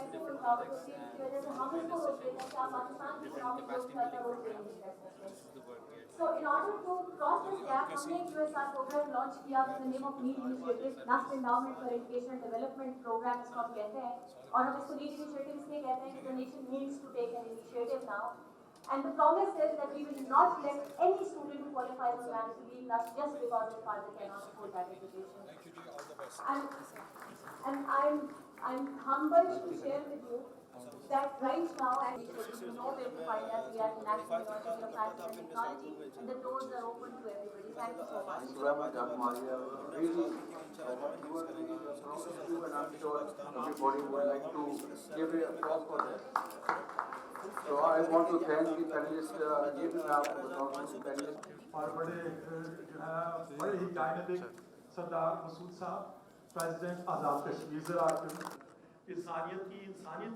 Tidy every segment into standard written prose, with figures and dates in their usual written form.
कैसे रुकावट होती है जिसकी वजह से हम इसको रोक देते हैं कि आप पाकिस्तान की चुनाव में जो भी करता है वो चेंज नहीं कर सकते. So in order to cross this gap, हमने एक USR program launch किया with the name of NEED Initiative, Trust Endowment for Education Development Program इसको हम कहते हैं, और हम इसको NEED Initiative इसलिए कहते हैं कि the nation needs to take an initiative now. And the promise is that we will not let any student who qualifies on merit to leave us just because their father cannot afford that education. I'm humbled to share with you that right now, and you know where to find us. We are in National University of Science and Technology, and the doors are open to everybody. Thank you so much. Really, you are doing a process too, and I'm sure everybody would like to give you applause for that. So I want to thank the panelists, panelists. और बड़े ही dynamic सरदार मसूद साहब, president Azad Kashmir ज़राअत, इंसानियत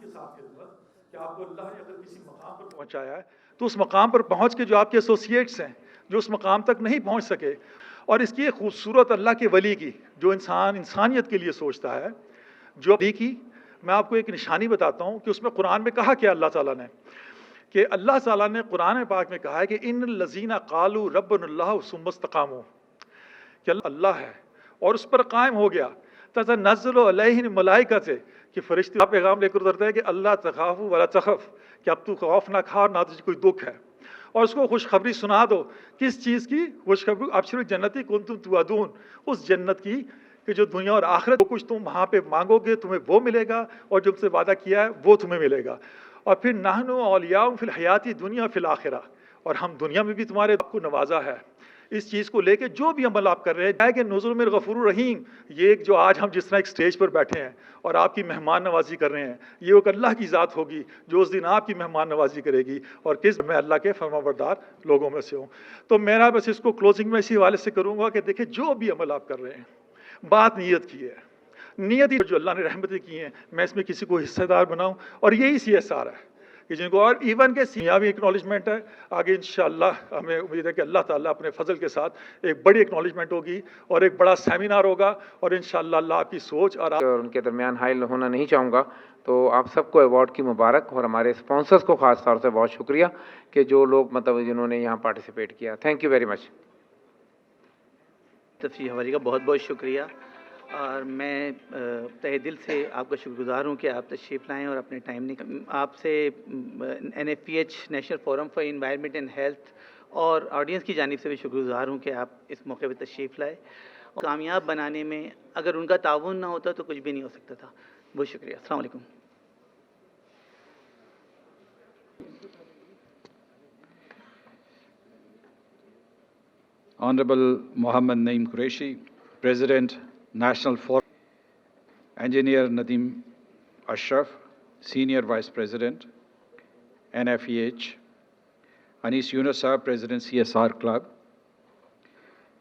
के साथ खिदमत कि आपको अल्लाह ने अगर किसी मकाम पर पहुंचाया है तो उस मकाम पर पहुंच के जो आपके एसोसिएट्स हैं जो उस मकाम तक नहीं पहुंच सके, और इसकी एक खूबसूरत अल्लाह के वली की जो इंसानियत के लिए सोचता है, जो की मैं आपको एक निशानी बताता हूँ कि उसमें कुरान में कहा क्या अल्लाह ताला ने, कि अल्लाह ताला ने कुरान पाक में कहा है कि इन लज़ीना क़ालू रब्बुनाल्लाह सुम्मा इस्तक़ामू, कि अल्लाह है और उस पर कायम हो गया, ततनज़्ज़लु अलैहिम मलाइकते, कि फरिश्ते आप पैगाम लेकर उतरते हैं कि अल्लाह तख़ाफ़ू वला तख़फ़, कि अब तू खौफ ना खा और ना तुझे कोई दुख है, और उसको खुशखबरी सुना दो. किस चीज़ की खुशखबरी? अबशिर जन्नती कुंतुम तुअदून, उस जन्नत की कि जो दुनिया और आखिरत जो कुछ तुम वहाँ पे मांगोगे तुम्हें वो मिलेगा, और जो तुमसे वादा किया है वो तुम्हें मिलेगा. और फिर नहनु औलियाउम फिल हयाती दुनिया फिल आखिरा, और हम दुनिया में भी तुम्हारे को नवाजा है. इस चीज़ को लेके जो भी अमल आप कर रहे हैं, कि नुज़ुल मिन गफूर रहीम, ये जो आज हम जिस तरह एक स्टेज पर बैठे हैं और आपकी मेहमान नवाजी कर रहे हैं, ये एक अल्लाह की ज़ात होगी जो उस दिन आपकी मेहमान नवाजी करेगी, और किस मैं अल्लाह के फरमाबरदार लोगों में से हूँ. तो मेरा बस इसको क्लोजिंग में इसी हवाले से करूँगा कि देखिए जो भी अमल आप कर रहे हैं, बात नीयत की है, नीयत ही जो अल्लाह ने रहमतें की हैं, मैं इसमें किसी को हिस्सेदार बनाऊँ, और यही CSR है कि जिनको, और इवन के यहाँ भी एक्नॉलेजमेंट है. आगे इंशाअल्लाह हमें उम्मीद है कि अल्लाह ताला अपने फजल के साथ एक बड़ी एक्नॉलेजमेंट होगी और एक बड़ा सेमिनार होगा, और इंशाअल्लाह अल्लाह आपकी सोच और उनके दरमियान हाइल होना नहीं चाहूँगा. तो आप सबको अवार्ड की मुबारक, और हमारे स्पॉन्सर्स को ख़ास तौर से बहुत शुक्रिया कि जो लोग मतलब जिन्होंने यहाँ पार्टिसिपेट किया. Thank you very much. तफसीर हवाली का बहुत बहुत शुक्रिया, और मैं तहे दिल से आपका शुक्रगुजार हूँ कि आप तशरीफ़ लाएँ और अपने टाइम निकालें. आपसे NFPH national forum for environment and health और ऑडियंस की जानिब से भी शुक्रगुजार हूँ कि आप इस मौके पर तशरीफ़ लाए. कामयाब बनाने में अगर उनका ताउन ना होता तो कुछ भी नहीं हो सकता था. बहुत शुक्रिया. अस्सलाम वालेकुम. Honorable Mohammed Naeem Qureshi, President, National Forum, Engineer Nadeem Ashraf, Senior Vice President, NFEH, Anis Yunusah, President, CSR Club,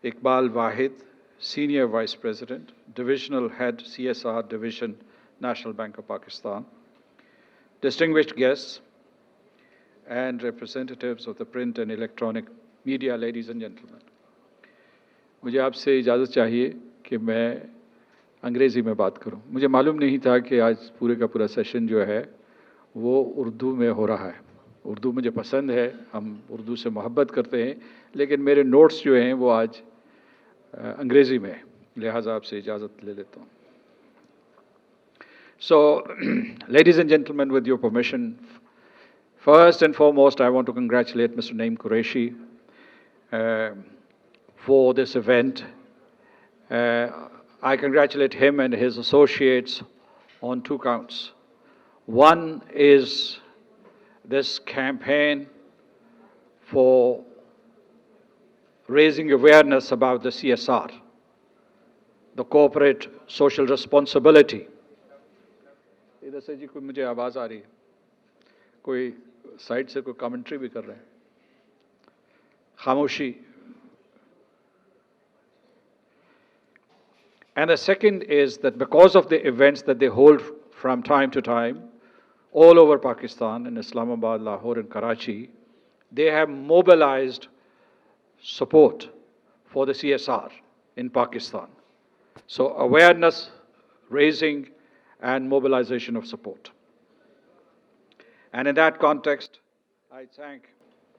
Iqbal Wahid, Senior Vice President, Divisional Head, CSR Division, National Bank of Pakistan, distinguished guests, and representatives of the print and electronic media, ladies and gentlemen. मुझे आपसे इजाज़त चाहिए कि मैं अंग्रेज़ी में बात करूं. मुझे मालूम नहीं था कि आज पूरे का पूरा सेशन जो है वो उर्दू में हो रहा है. उर्दू मुझे पसंद है, हम उर्दू से मोहब्बत करते हैं, लेकिन मेरे नोट्स जो हैं वो आज अंग्रेज़ी में, लिहाजा आपसे इजाज़त ले लेता हूँ. So, ladies and gentlemen, with your permission, first and foremost, I want to congratulate Mr. Naeem Qureshi for this event. I congratulate him and his associates on two counts. One is this campaign for raising awareness about the CSR, the corporate social responsibility. इधर से जी कोई मुझे आवाज़ आ रही है, कोई side से कोई कमेंट्री भी कर रहे हैं. खामोशी. And the second is that because of the events that they hold from time to time all over Pakistan, in Islamabad, Lahore and Karachi, they have mobilized support for the CSR in Pakistan. So awareness raising and mobilization of support. And in that context, I thank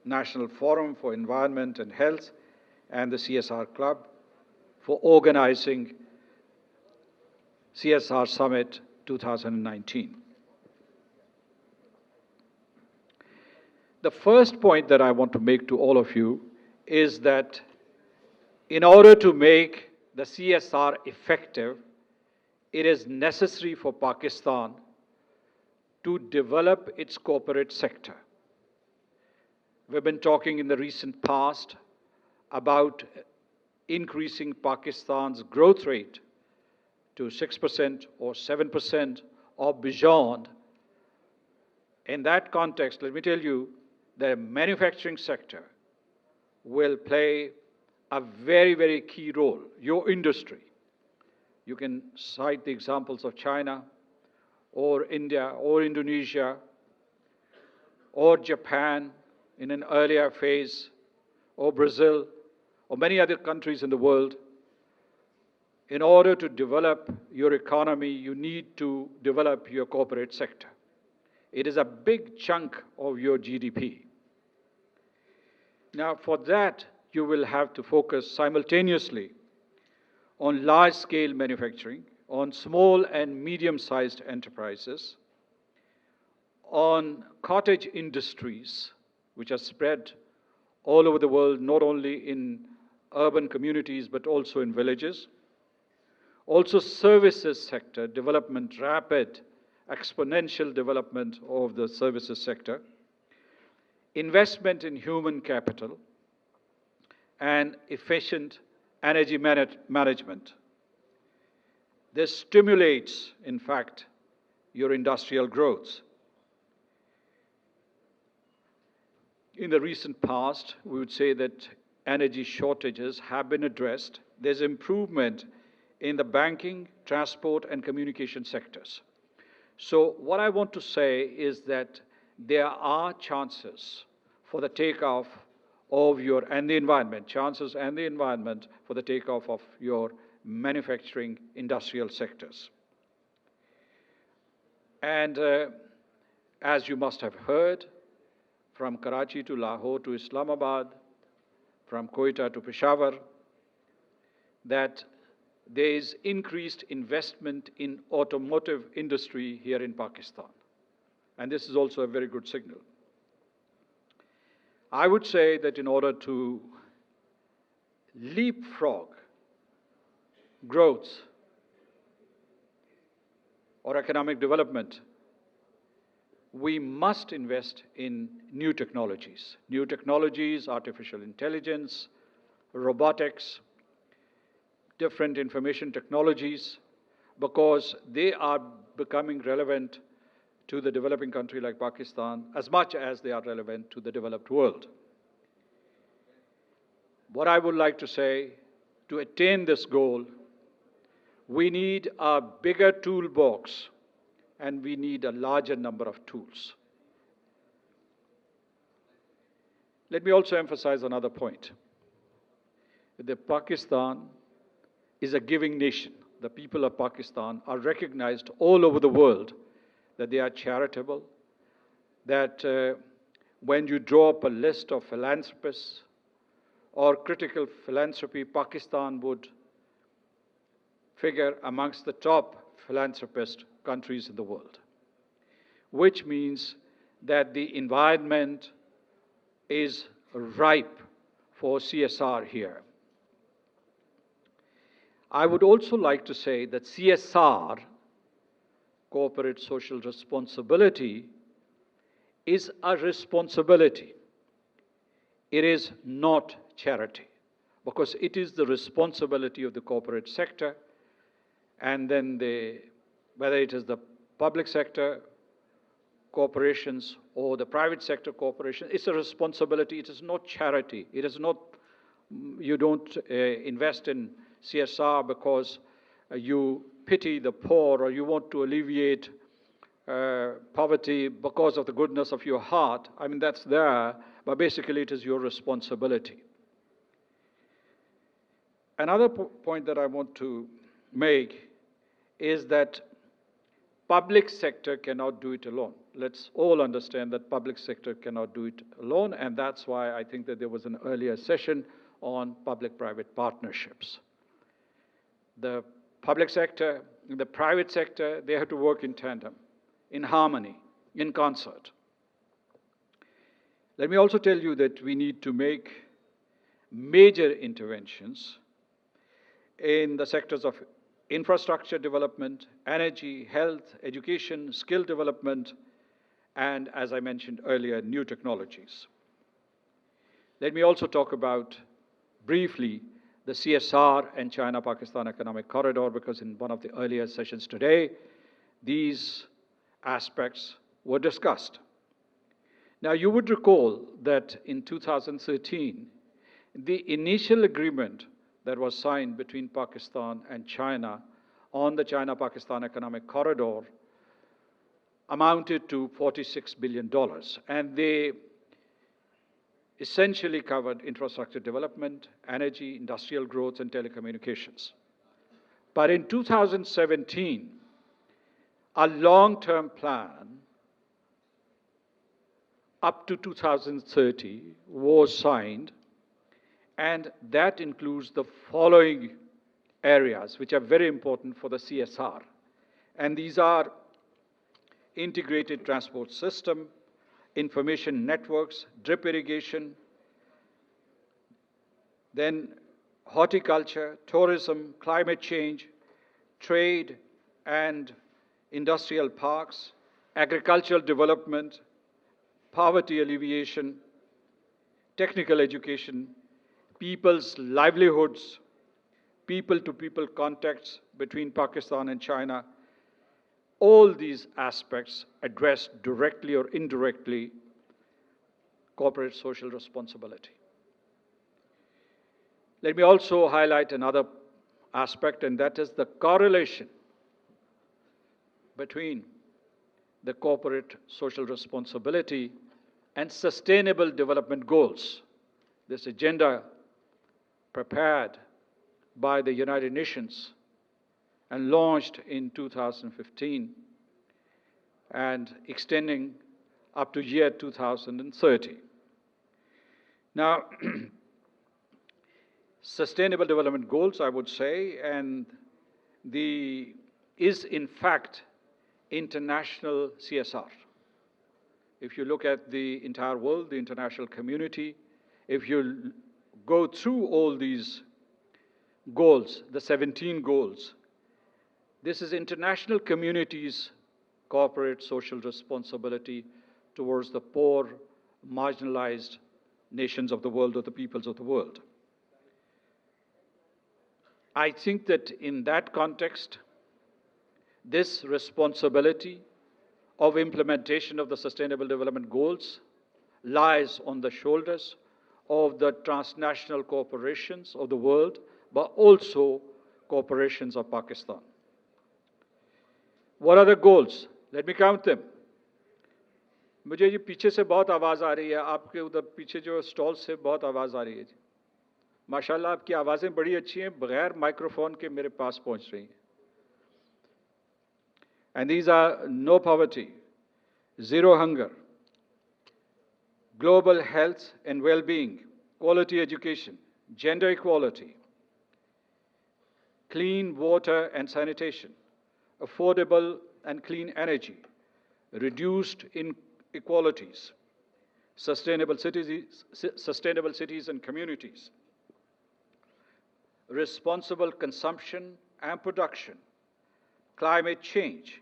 National Forum for Environment and Health and the CSR Club for organizing CSR Summit 2019. The first point that I want to make to all of you is that in order to make the CSR effective, it is necessary for Pakistan to develop its corporate sector. We've been talking in the recent past about increasing Pakistan's growth rate to 6% or 7% or beyond. In that context, let me tell you, the manufacturing sector will play a very, very key role. Your industry. You can cite the examples of China, or India, or Indonesia, or Japan in an earlier phase, or Brazil, or many other countries in the world. In order to develop your economy, you need to develop your corporate sector. It is a big chunk of your GDP. Now, for that, you will have to focus simultaneously on large-scale manufacturing, on small and medium-sized enterprises, on cottage industries, which are spread all over the world, not only in urban communities, but also in villages. Also, services sector development, rapid, exponential development of the services sector, investment in human capital, and efficient energy management. This stimulates, in fact, your industrial growth. In the recent past, we would say that energy shortages have been addressed. There's improvement in the banking, transport, and communication sectors. So what I want to say is that there are chances for the takeoff of your, and the environment, chances and the environment for the takeoff of your manufacturing industrial sectors. And as you must have heard, from Karachi to Lahore to Islamabad, from Quetta to Peshawar, that there is increased investment in automotive industry here in Pakistan. And this is also a very good signal. I would say that in order to leapfrog growth or economic development, we must invest in new technologies. New technologies, artificial intelligence, robotics, different information technologies, because they are becoming relevant to the developing country like Pakistan as much as they are relevant to the developed world. What I would like to say, to attain this goal, we need a bigger toolbox and we need a larger number of tools. Let me also emphasize another point. That Pakistan is a giving nation. The people of Pakistan are recognized all over the world that they are charitable, that when you draw up a list of philanthropists or critical philanthropy, Pakistan would figure amongst the top philanthropist countries in the world, which means that the environment is ripe for CSR here. I would also like to say that CSR, corporate social responsibility, is a responsibility. It is not charity, because it is the responsibility of the corporate sector, and then whether it is the public sector corporations or the private sector corporation, it's a responsibility. It is not charity. It is not, you don't invest in CSR because you pity the poor or you want to alleviate poverty because of the goodness of your heart. I mean, that's there, but basically it is your responsibility. Another point that I want to make is that public sector cannot do it alone. Let's all understand that public sector cannot do it alone, and that's why I think that there was an earlier session on public-private partnerships. The public sector, the private sector, they have to work in tandem, in harmony, in concert. Let me also tell you that we need to make major interventions in the sectors of infrastructure development, energy, health, education, skill development, and, as I mentioned earlier, new technologies. Let me also talk about, briefly, the CSR and China-Pakistan Economic Corridor, because in one of the earlier sessions today, these aspects were discussed. Now, you would recall that in 2013, the initial agreement that was signed between Pakistan and China on the China-Pakistan Economic Corridor amounted to $46 billion, and they essentially covered infrastructure development, energy, industrial growth, and telecommunications. But in 2017, a long-term plan up to 2030 was signed, and that includes the following areas, which are very important for the CSR. And these are integrated transport system, information networks, drip irrigation, then horticulture, tourism, climate change, trade and industrial parks, agricultural development, poverty alleviation, technical education, people's livelihoods, people-to-people contacts between Pakistan and China. All these aspects address directly or indirectly corporate social responsibility. Let me also highlight another aspect, and that is the correlation between the corporate social responsibility and sustainable development goals. This agenda prepared by the United Nations and launched in 2015 and extending up to year 2030. Now, sustainable development goals, I would say, and is in fact international CSR. If you look at the entire world, the international community, if you go through all these goals, the 17 goals, this is international community's corporate social responsibility towards the poor, marginalized nations of the world or the peoples of the world. I think that in that context, this responsibility of implementation of the Sustainable Development Goals lies on the shoulders of the transnational corporations of the world, but also corporations of Pakistan. What are the goals? Let me count them. मुझे ये पीछे से बहुत आवाज़ आ रही है, आपके उधर पीछे जो स्टॉल से बहुत आवाज़ आ रही है जी। माशाल्लाह आपकी आवाज़ें बड़ी अच्छी हैं, बगैर माइक्रोफोन के मेरे पास पहुंच रही हैं. And these are no poverty, zero hunger, global health and well-being, quality education, gender equality, clean water and sanitation, affordable and clean energy, reduced inequalities, sustainable cities and communities, responsible consumption and production, climate change.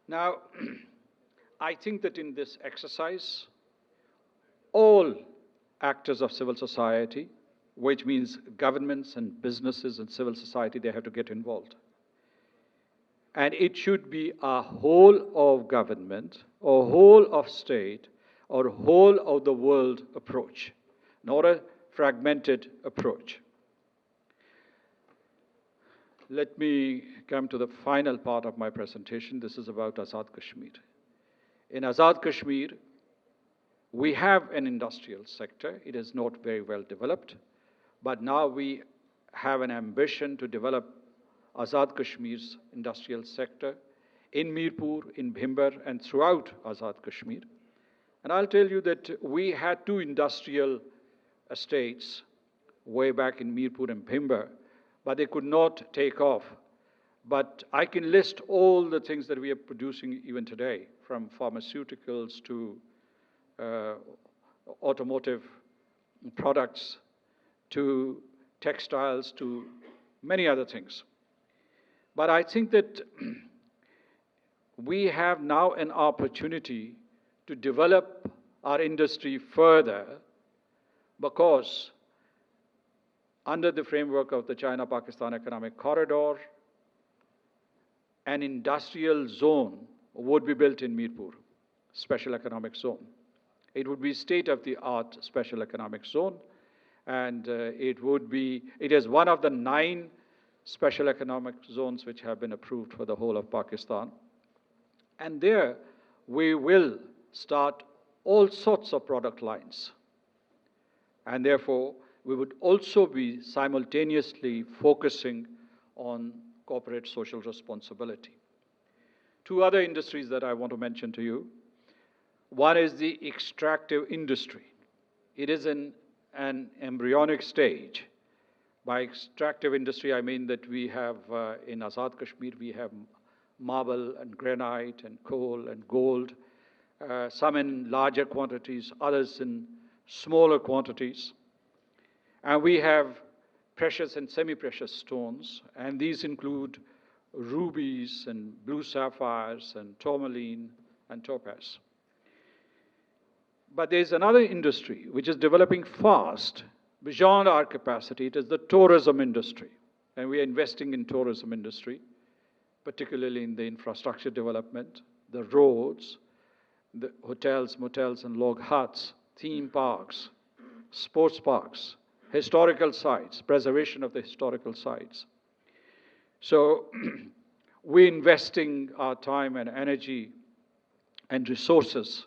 Now, I think that in this exercise, all actors of civil society, which means governments and businesses and civil society, they have to get involved. And it should be a whole of government, or whole of state, or whole of the world approach, not a fragmented approach. Let me come to the final part of my presentation. This is about Azad Kashmir. In Azad Kashmir, we have an industrial sector. It is not very well developed, but now we have an ambition to develop Azad Kashmir's industrial sector in Mirpur, in Bhimber, and throughout Azad Kashmir. And I'll tell you that we had two industrial estates way back in Mirpur and Bhimber, but they could not take off. But I can list all the things that we are producing even today, from pharmaceuticals to automotive products to textiles to many other things. But I think that we have now an opportunity to develop our industry further, because under the framework of the China-Pakistan Economic Corridor, an industrial zone would be built in Mirpur, special economic zone. It would be state-of-the-art special economic zone, and it is one of the 9 special economic zones which have been approved for the whole of Pakistan. And there we will start all sorts of product lines. And therefore, we would also be simultaneously focusing on corporate social responsibility. 2 other industries that I want to mention to you. One is the extractive industry. It is in an embryonic stage. By extractive industry, I mean that we have, in Azad Kashmir, we have marble and granite and coal and gold, some in larger quantities, others in smaller quantities. And we have precious and semi-precious stones, and these include rubies and blue sapphires and tourmaline and topaz. But there's another industry which is developing fast, beyond our capacity. It is the tourism industry. And we are investing in tourism industry, particularly in the infrastructure development, the roads, the hotels, motels, and log huts, theme parks, sports parks, historical sites, preservation of the historical sites. So we're investing our time and energy and resources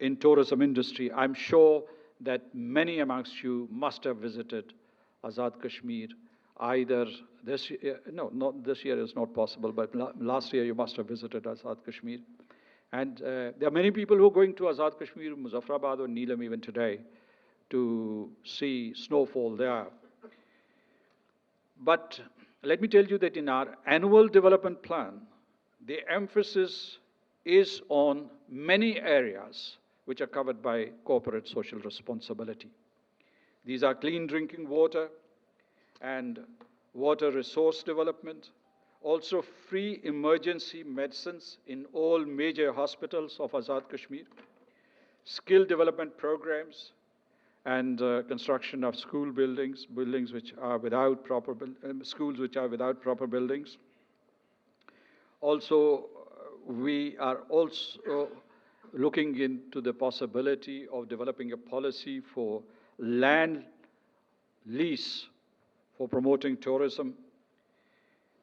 in tourism industry. I'm sure that many amongst you must have visited Azad Kashmir either this year, no, not this year is not possible, but last year you must have visited Azad Kashmir. And there are many people who are going to Azad Kashmir, Muzaffarabad or Neelam even today to see snowfall there. But let me tell you that in our annual development plan, the emphasis is on many areas which are covered by corporate social responsibility. These are clean drinking water and water resource development, also free emergency medicines in all major hospitals of Azad Kashmir, skill development programs, and construction of school buildings, schools which are without proper buildings. Also, we are also looking into the possibility of developing a policy for land lease for promoting tourism.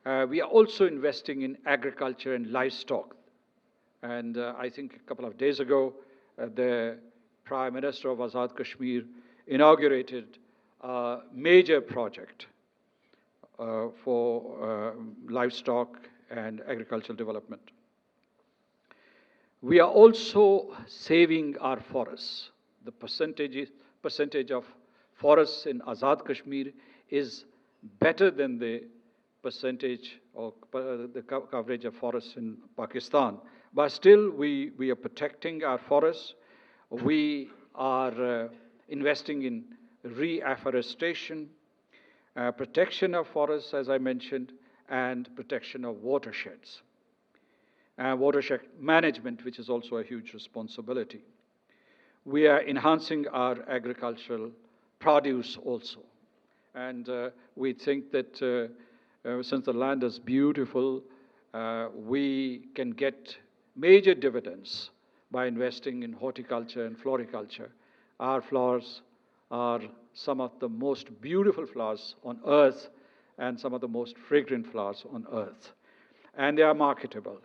We are also investing in agriculture and livestock. And I think a couple of days ago, the Prime Minister of Azad Kashmir inaugurated a major project for livestock and agricultural development. We are also saving our forests. The percentage of forests in Azad Kashmir is better than the percentage of the coverage of forests in Pakistan. But still, we are protecting our forests. We are investing in reforestation, protection of forests, as I mentioned, and protection of watersheds. Watershed management, which is also a huge responsibility. We are enhancing our agricultural produce also. And we think that since the land is beautiful, we can get major dividends by investing in horticulture and floriculture. Our flowers are some of the most beautiful flowers on earth and some of the most fragrant flowers on earth. And they are marketable.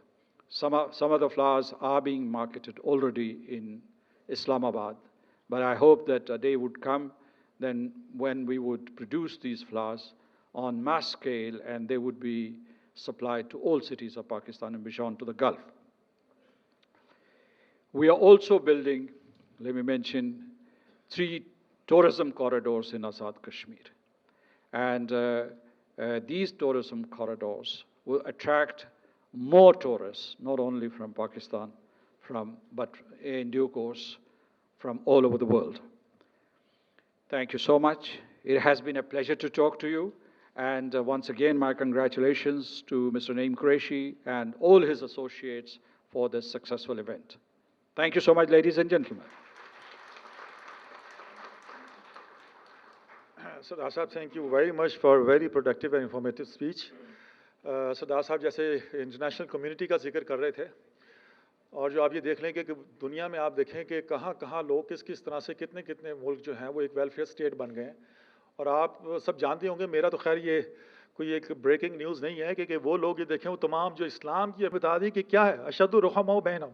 Some of the flowers are being marketed already in Islamabad. But I hope that a day would come then when we would produce these flowers on mass scale, and they would be supplied to all cities of Pakistan and beyond to the Gulf. We are also building, let me mention, 3 tourism corridors in Azad Kashmir. And these tourism corridors will attract more tourists, not only from Pakistan, but in due course from all over the world. Thank you so much. It has been a pleasure to talk to you. And once again, my congratulations to Mr. Naeem Qureshi and all his associates for this successful event. Thank you so much, ladies and gentlemen. Sardar Sahab, thank you very much for very productive and informative speech. Sardar Sahab जैसे international community का जिक्र कर रहे थे, और जो आप ये देख लें कि दुनिया में आप देखें कि कहाँ कहाँ लोग किस किस तरह से कितने कितने मुल्क जो हैं वो एक वेलफेयर स्टेट बन गए हैं. और आप सब जानते होंगे, मेरा तो खैर ये कोई एक ब्रेकिंग न्यूज़ नहीं है कि वो लोग ये देखें वो तमाम जो इस्लाम की बता दी कि क्या है अशद्दु रुहमा बैनहुम,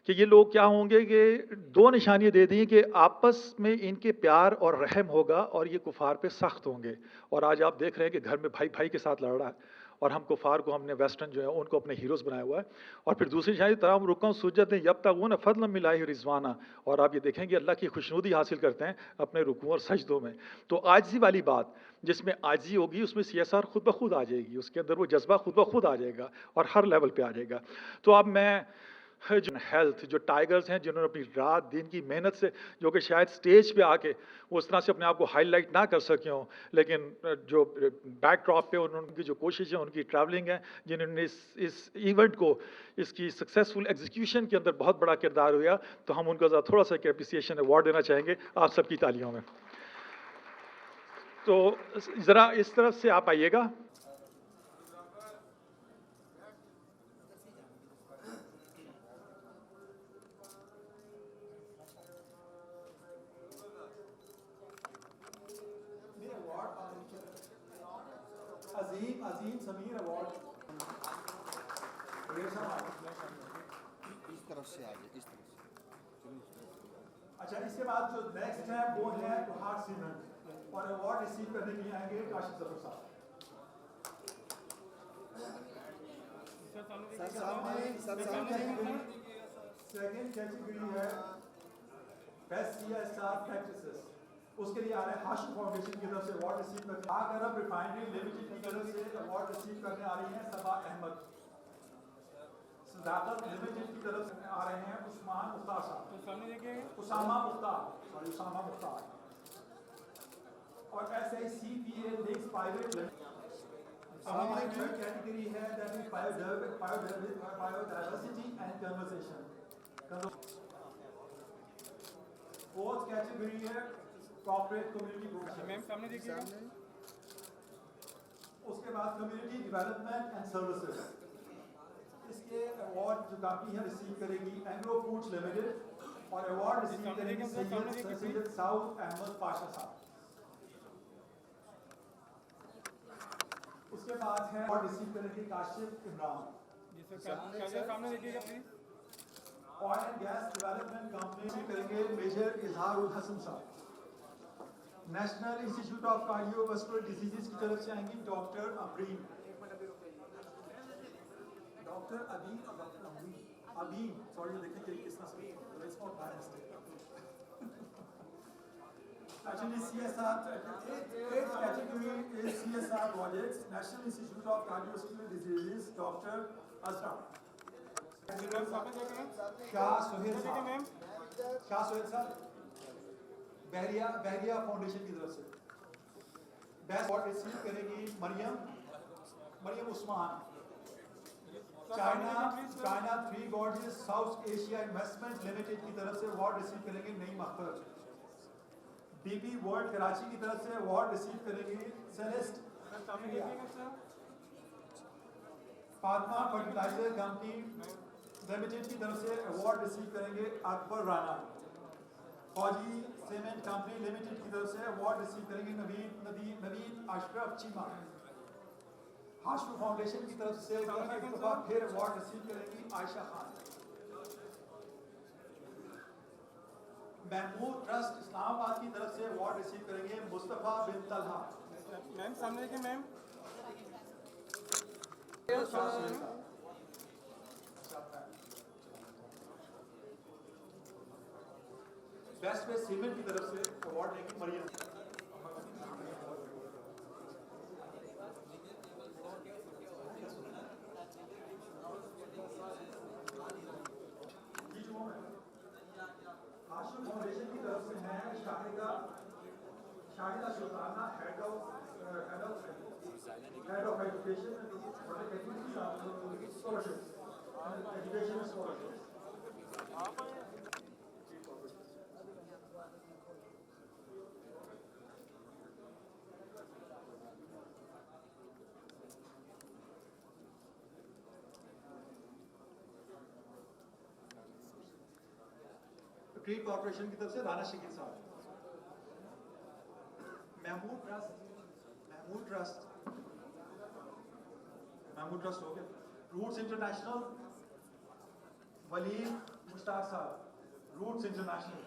कि ये लोग क्या होंगे कि 2 निशानियाँ दे दी कि आपस में इनके प्यार और रहम होगा और ये कुफार पे सख्त होंगे. और आज आप देख रहे हैं कि घर में भाई भाई के साथ लड़ रहा है और हम कुफार को हमने वेस्टर्न जो है उनको अपने हीरोज़ बनाया हुआ है. और फिर दूसरी निशानी तराम रुकम सुजद यब तक वो न फजल मिलाही रिजवाना, और आप ये देखेंगे अल्लाह की खुशनुदी हासिल करते हैं अपने रुकू और सजदों में. तो आजिज़ी वाली बात, जिसमें आजिज़ी होगी उसमें CSR खुद ब खुद आ जाएगी, उसके अंदर वो जज्बा खुद ब खुद आ जाएगा और हर लेवल पर आ जाएगा. तो अब मैं हेल्थ जो टाइगर्स हैं जिन्होंने अपनी रात दिन की मेहनत से, जो कि शायद स्टेज पे आके वो उस तरह से अपने आप को हाईलाइट ना कर सके हों, लेकिन जो बैकड्रॉप पे उनकी जो कोशिशें, उनकी ट्रैवलिंग है, जिन्होंने इस इवेंट को, इसकी सक्सेसफुल एग्जीक्यूशन के अंदर बहुत बड़ा किरदार हुआ, तो हम उनको थोड़ा सा एप्रिसिएशन अवार्ड देना चाहेंगे आप सबकी तालियों में. तो ज़रा इस तरफ से आप आइएगा. अजीम समीर अवार्ड इस तरफ से आगे, इस तरफ से. अच्छा, इसके बाद जो नेक्स्ट है वो है उपहार सीमेंट, और अवार्ड रिसीव करने के लिए आएंगे काशिफ जफर साहब. सेकंड कैटेगरी है बेस्ट CSR प्रैक्टिसेस, उसके लिए आ रहे हैं हाशिम फाउंडेशन की तरफ से अवार्ड रिसीव करने. आग अरब रिफाइनरी लिमिटेड की तरफ से अवार्ड रिसीव करने आ रही हैं सबा अहमद. सदाकत लिमिटेड की तरफ से आ रहे हैं उस्मान मुख्तार साहब. उसामा मुख्तार. और ऐसे ही CPA लिंक्स प्राइवेट लिमिटेड. हमारी थर्ड कैटेगरी है that is biodiversity and conversation. Fourth category है कॉर्पोरेट कम्युनिटी प्रोग्राम. मैम सामने देखिए. उसके बाद कम्युनिटी डेवलपमेंट एंड सर्विसेज, इसके अवार्ड जो काफी है रिसीव करेगी एंग्रो फूड्स लिमिटेड, और अवार्ड रिसीव करेंगे सैयद साउद अहमद पाशा साहब. उसके बाद है अवार्ड रिसीव करेंगे काशिफ इमरान. सामने देखिएगा please. Oil and gas development company करेंगे मेजर इजहारुल हसन साहब. National institute of cardiovascular diseases की तरफ से आएंगी डॉक्टर अबीन. सॉरी, देखिए किस तरह से it's not by mistake. Actually CSR eighth category is CSR projects. National Institute of Cardiovascular Diseases, Dr. Azra. Shah Suhail साहब बहरिया फाउंडेशन की तरफ से. बेस्ट अवार्ड रिसीव करेगी Maryam Usman. China 3 gorges South Asia investment limited की तरफ से अवार्ड रिसीव करेंगे नईम अख्तर. DP वर्ल्ड कराची की तरफ से अवार्ड रिसीव करेंगे Celeste. Fatima fertilizer company limited की तरफ से अवार्ड रिसीव करेंगे अकबर राना. फौजी सीमेंट कंपनी लिमिटेड की तरफ से अवार्ड रिसीव करेंगे नवीद अशरफ चीमा. हाशमी फाउंडेशन की तरफ से फिर अवार्ड रिसीव करेंगी आयशा खान. महमूद ट्रस्ट इस्लामाबाद की तरफ से अवार्ड रिसीव करेंगे मुस्तफ़ा बिन तलहा. मैम सामने देखिए. मैम बेस्ट में सीमेंट की तरफ से अवार्ड लेके मरियम। आशु फाउंडेशन की तरफ से है Shahida Sultana, head of education scholarship, education scholarship. Tree corporation की तरफ से राना शकील साहब। महमूद ट्रस्ट हो गया। रूट्स इंटरनेशनल वलीद मुश्ताक साहब, रूट्स इंटरनेशनल।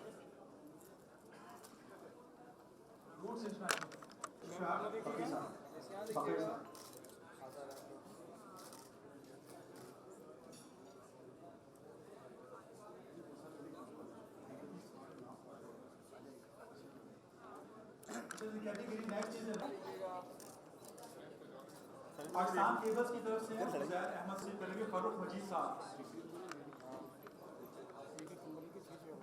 बकरी साहब। Category next is Pakistan cables की तरफ से हुसैन अहमद से करेंगे फरूख मजीद साहब।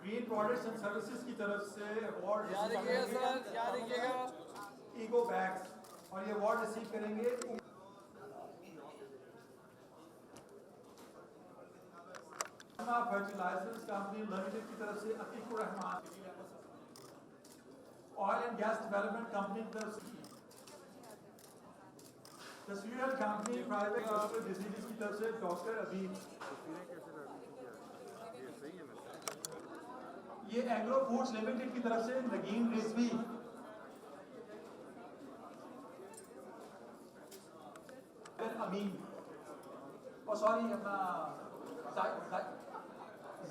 ग्रीन प्रोडक्ट्स एंड सर्विसेज की तरफ से अवार्ड ईगो बैग्स, और ये अवार्ड रिसीव करेंगे फर्टिलाइजर्स कंपनी लिमिटेड की तरफ से Atiqur Rahman. Oil and gas development company की तरफ से तस्वीर कंपनी प्राइवेट डिजीज की तरफ से डॉक्टर अबीब। ये एग्रो फूड्स लिमिटेड की तरफ से नगीन रिजवी। अमीन और सॉरी अपना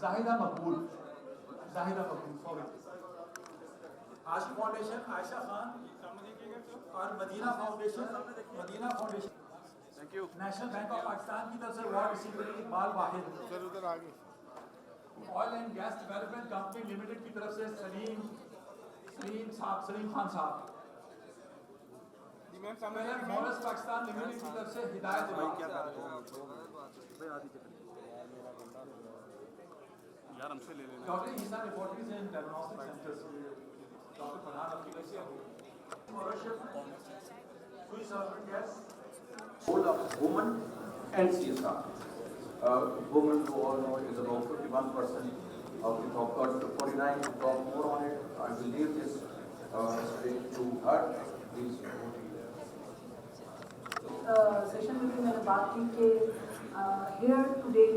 जाहिदा मकबूल सॉरी। आशी फाउंडेशन आयशा खान और Madina foundation thank you. National bank of Pakistan की तरफ से अवार्ड रिसीव करेंगे इकबाल वाहिद। उधर आगे oil and gas development company limited की तरफ से सलीम खान साहब। मॉलस पाकिस्तान लिमिटेड की तरफ से हिदायत doctor Isa laboratories and diagnostic centres. Doctor Farhan Abdullah Role of women and CSR. Women, who all know, is about 51% of the top 49. To talk more on it, I will leave this straight to her. Please. Session में भी मैंने बात की कि here today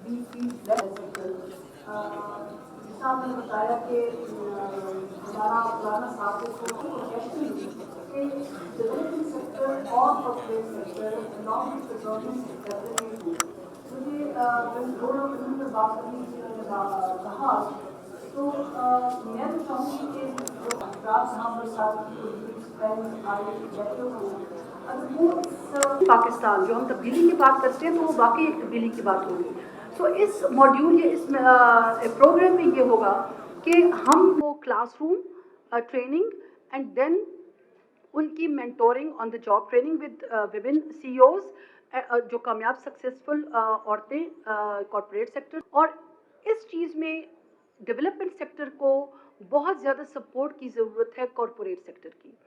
we feel less साहब ने बताया कि हमारा पुराना साथ डेवलपिंग सेक्टर और corporate sector along with the government sector मुझे दोनों में बात करने के लिए कहा तो मैं तो चाहूँगी कि जो अफराद यहाँ पर साथ अगर वो पाकिस्तान जो हम तब्दीली की बात करते हैं तो वो वाकई एक तब्दीली की बात होगी। तो इस मॉड्यूल या इस प्रोग्राम में ये होगा कि हम वो क्लासरूम ट्रेनिंग एंड देन उनकी mentoring on the job training with विभिन्न CEOs जो कामयाब सक्सेसफुल औरतें कॉर्पोरेट सेक्टर, और इस चीज़ में डेवलपमेंट सेक्टर को बहुत ज़्यादा सपोर्ट की ज़रूरत है कॉर्पोरेट सेक्टर की।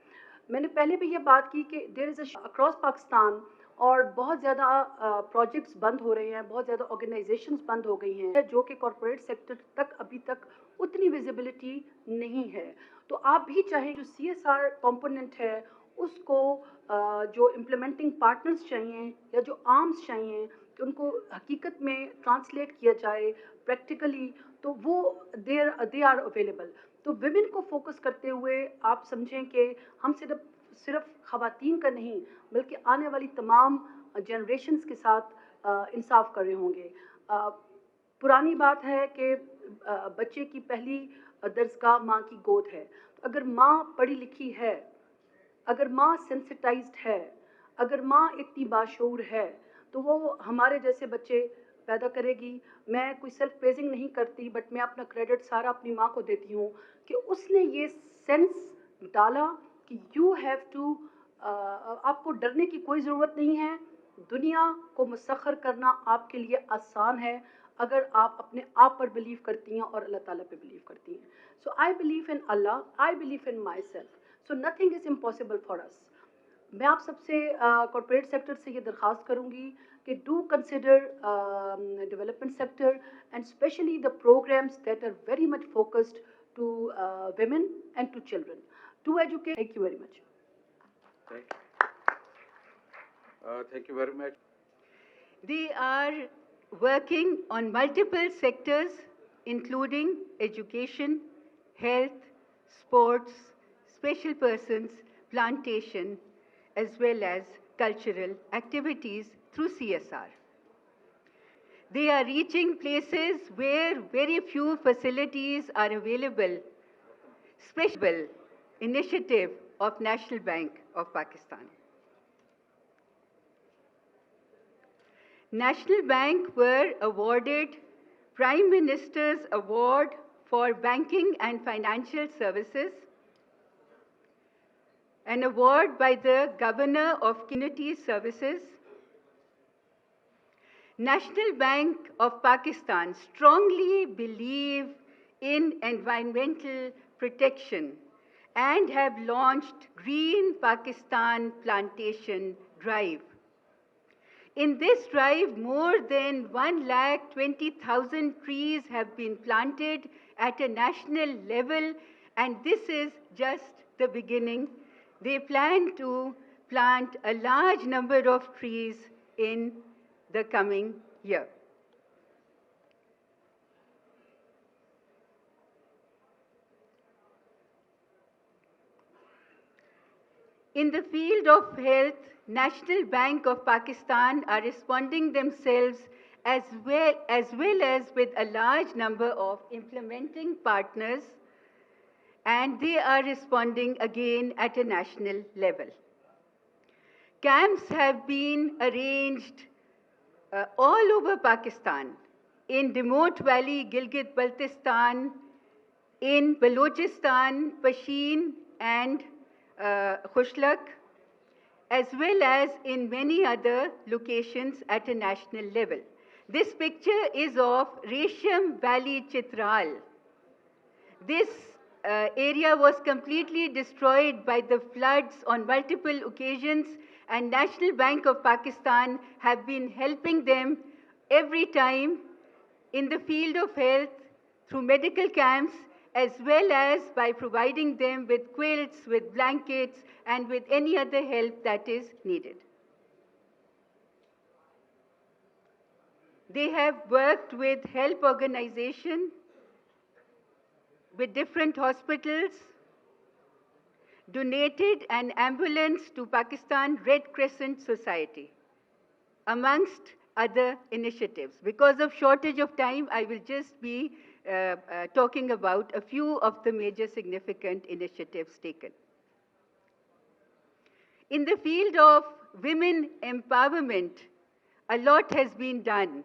मैंने पहले भी ये बात की कि देयर इज़ अक्रॉस पाकिस्तान और बहुत ज़्यादा प्रोजेक्ट्स बंद हो रहे हैं, बहुत ज़्यादा ऑर्गेनाइजेशंस बंद हो गई हैं जो कि कॉर्पोरेट सेक्टर तक अभी तक उतनी विजिबिलिटी नहीं है। तो आप भी चाहें जो CSR कंपोनेंट है उसको जो इम्प्लीमेंटिंग पार्टनर्स चाहिए या जो आर्म्स चाहिए कि उनको हकीकत में ट्रांसलेट किया जाए प्रैक्टिकली, तो वो दे आर अवेलेबल। तो विमेन को फोकस करते हुए आप समझें कि हम सिर्फ ख़वातीन का नहीं बल्कि आने वाली तमाम जनरेशन्स के साथ इंसाफ कर रहे होंगे। पुरानी बात है कि बच्चे की पहली दरसगाह माँ की गोद है। तो अगर माँ पढ़ी लिखी है, अगर माँ सेंसिटाइज्ड है, अगर माँ इतनी बाशऊर है, तो वो हमारे जैसे बच्चे पैदा करेगी। मैं कोई सेल्फ प्रेजिंग नहीं करती, बट मैं अपना क्रेडिट सारा अपनी माँ को देती हूँ कि उसने ये सेंस डाला कि यू हैव टू, आपको डरने की कोई ज़रूरत नहीं है, दुनिया को मुसख्खर करना आपके लिए आसान है अगर आप अपने आप पर बिलीव करती हैं और अल्लाह ताला पे बिलीव करती हैं। So I believe in Allah, I believe in myself, so nothing is impossible for us. मैं आप सबसे कॉर्पोरेट सेक्टर से ये दरख्वास्त करूँगी कि do consider development sector and specially the programmes that are very much focused to women and to children. To educate. Thank you very much. Thank you very much. They are working on multiple sectors, including education, health, sports, special persons, plantation, as well as cultural activities through CSR. They are reaching places where very few facilities are available. Special initiative of National Bank of Pakistan. National Bank were awarded Prime Minister's Award for Banking and Financial Services, an award by the Governor of Community Services. National Bank of Pakistan strongly believe in environmental protection and have launched Green Pakistan Plantation Drive. In this drive, more than 120,000 trees have been planted at a national level, and this is just the beginning. They plan to plant a large number of trees in the coming year. In the field of health, National Bank of Pakistan are responding themselves as well as with a large number of implementing partners, and they are responding again at a national level. Camps have been arranged all over Pakistan, in remote valley Gilgit-Baltistan, in Balochistan, Pashin and Khushlak, as well as in many other locations at a national level. This picture is of Resham Valley, Chitral. This area was completely destroyed by the floods on multiple occasions, and National Bank of Pakistan have been helping them every time in the field of health through medical camps, as well as by providing them with quilts, with blankets, and with any other help that is needed. They have worked with help organizations, with different hospitals, donated an ambulance to Pakistan Red Crescent Society, amongst other initiatives. Because of shortage of time, I will just be talking about a few of the major significant initiatives taken. In the field of women empowerment, a lot has been done.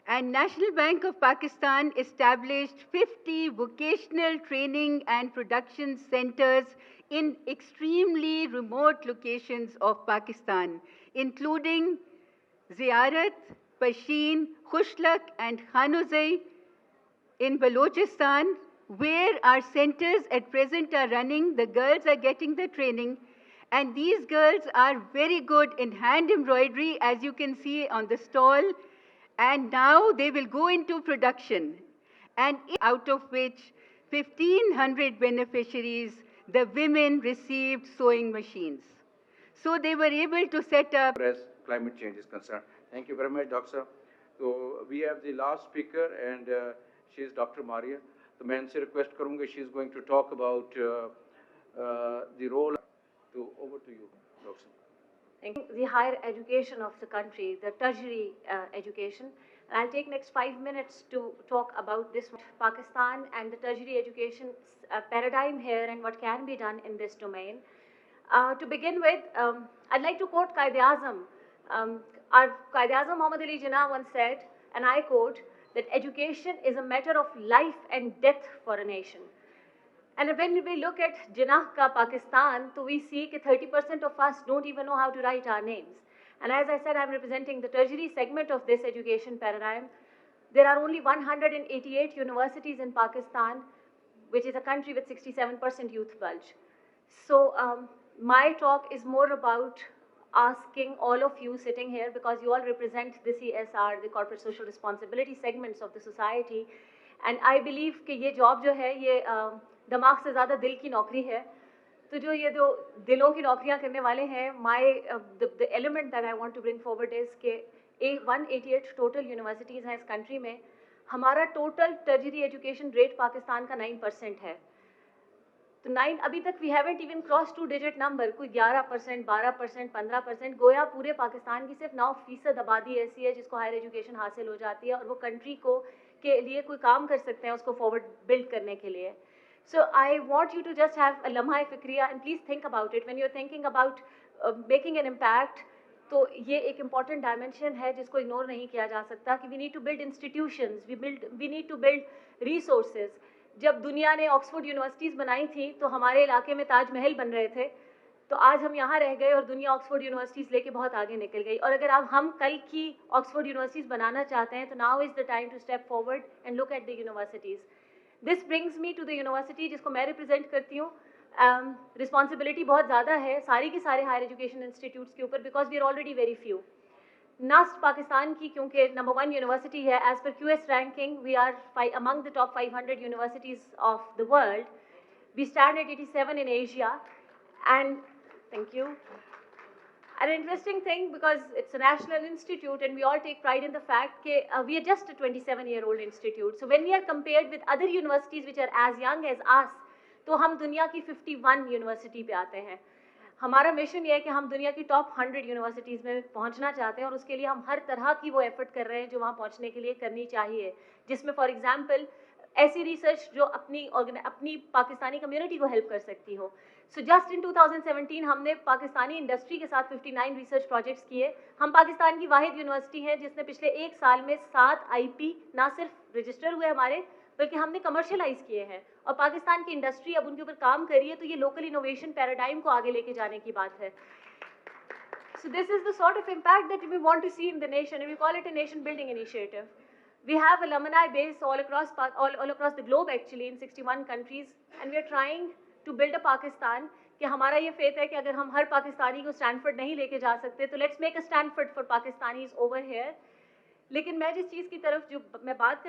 And National Bank of Pakistan established 50 vocational training and production centers in extremely remote locations of Pakistan, including Ziyarat, Pashin, Khushlak, and Khanuzai in Balochistan, where our centers at present are running. The girls are getting the training, and these girls are very good in hand embroidery, as you can see on the stall, and now they will go into production, and out of which 1,500 beneficiaries, the women received sewing machines. So they were able to set up. As climate change is concerned. Thank you very much, Doctor. So we have the last speaker, and she is Dr. Maria. तो मैं इनसे request करूँगा, she is going to talk about the role. So over to you, Doctor. The higher education of the country, the tertiary education. And I'll take next 5 minutes to talk about this Pakistan and the tertiary education paradigm here and what can be done in this domain. To begin with, I'd like to quote Qaid-e-Azam. Our Quaid-e-Azam Muhammad Ali Jinnah once said, and I quote, that education is a matter of life and death for a nation. And when we look at Jinnah ka Pakistan, so we see that 30% of us don't even know how to write our names. And as I said, I'm representing the tertiary segment of this education paradigm. There are only 188 universities in Pakistan, which is a country with 67% youth bulge. So my talk is more about asking all of you sitting here, because you all represent the CSR, the corporate social responsibility segments of the society. And I believe कि ये job जो है ये दिमाग से ज़्यादा दिल की नौकरी है. तो जो ये दो दिलों की नौकरियां करने वाले हैं, the element that I want to bring forward is कि 188 total universities हैं इस country में. हमारा total tertiary education rate Pakistan का 9% है. तो 9 अभी तक we haven't even crossed 2-digit number. कोई 11%, 12%, 15%. गोया पूरे पाकिस्तान की सिर्फ 9% आबादी ऐसी है जिसको हायर एजुकेशन हासिल हो जाती है और वो कंट्री को के लिए कोई काम कर सकते हैं उसको फॉरवर्ड बिल्ड करने के लिए. So I want you to just have a lamha fikriya and please think about it when you're thinking about making an impact. तो ये एक important dimension है जिसको ignore नहीं किया जा सकता कि we need to build institutions, we need to build resources. जब दुनिया ने ऑक्सफोर्ड यूनिवर्सिटीज़ बनाई थी तो हमारे इलाके में ताजमहल बन रहे थे, तो आज हम यहाँ रह गए और दुनिया ऑक्सफोर्ड यूनिवर्सिटीज़ लेके बहुत आगे निकल गई. और अगर हम कल की ऑक्सफोर्ड यूनिवर्सिटीज़ बनाना चाहते हैं तो now is the time to step forward and look at the universities. This brings me to the university जिसको मैं रिप्रेजेंट करती हूँ. रिस्पॉन्सिबिलिटी बहुत ज़्यादा है सारी की सारे हायर एजुकेशन इंस्टीट्यूट्स के ऊपर, because we are already very few. NUST Pakistan की क्योंकि नंबर 1 यूनिवर्सिटी है, as per QS ranking we are among the top 500 universities of the world. We stand at 87 in Asia. And thank you. An interesting thing, because it's a national institute and we all take pride in the fact that we are just a 27-year-old institute. So when we are compared with other universities which are as young as us, तो हम दुनिया की 51 university पे आते हैं. हमारा mission ये है कि हम दुनिया की टॉप 100 यूनिवर्सिटीज़ में पहुंचना चाहते हैं और उसके लिए हम हर तरह की वो एफर्ट कर रहे हैं जो वहाँ पहुंचने के लिए करनी चाहिए, जिसमें फॉर एग्जांपल ऐसी रिसर्च जो अपनी पाकिस्तानी कम्युनिटी को हेल्प कर सकती हो. सो जस्ट इन 2017 हमने पाकिस्तानी इंडस्ट्री के साथ 59 रिसर्च प्रोजेक्ट्स किए. हम पाकिस्तान की वाहिद यूनिवर्सिटी हैं जिसने पिछले एक साल में 7 IP ना सिर्फ रजिस्टर हुए हमारे, बल्कि हमने कमर्शलाइज किए हैं. और पाकिस्तान की इंडस्ट्री अब उनके ऊपर काम कर रही है, तो ये लोकल इनोवेशन पैराडाइम को आगे लेके जाने की बात है. So this is the sort of impact that we want to see in the nation, and we call it a nation building initiative. We have alumni base all across the globe actually in 61 countries, and we are trying to build a Pakistan. कि हमारा ये faith है कि अगर हम हर पाकिस्तानी को Stanford नहीं लेके जा सकते तो let's make a Stanford for Pakistanis over here. लेकिन मैं जिस चीज़ की तरफ जो मैं बात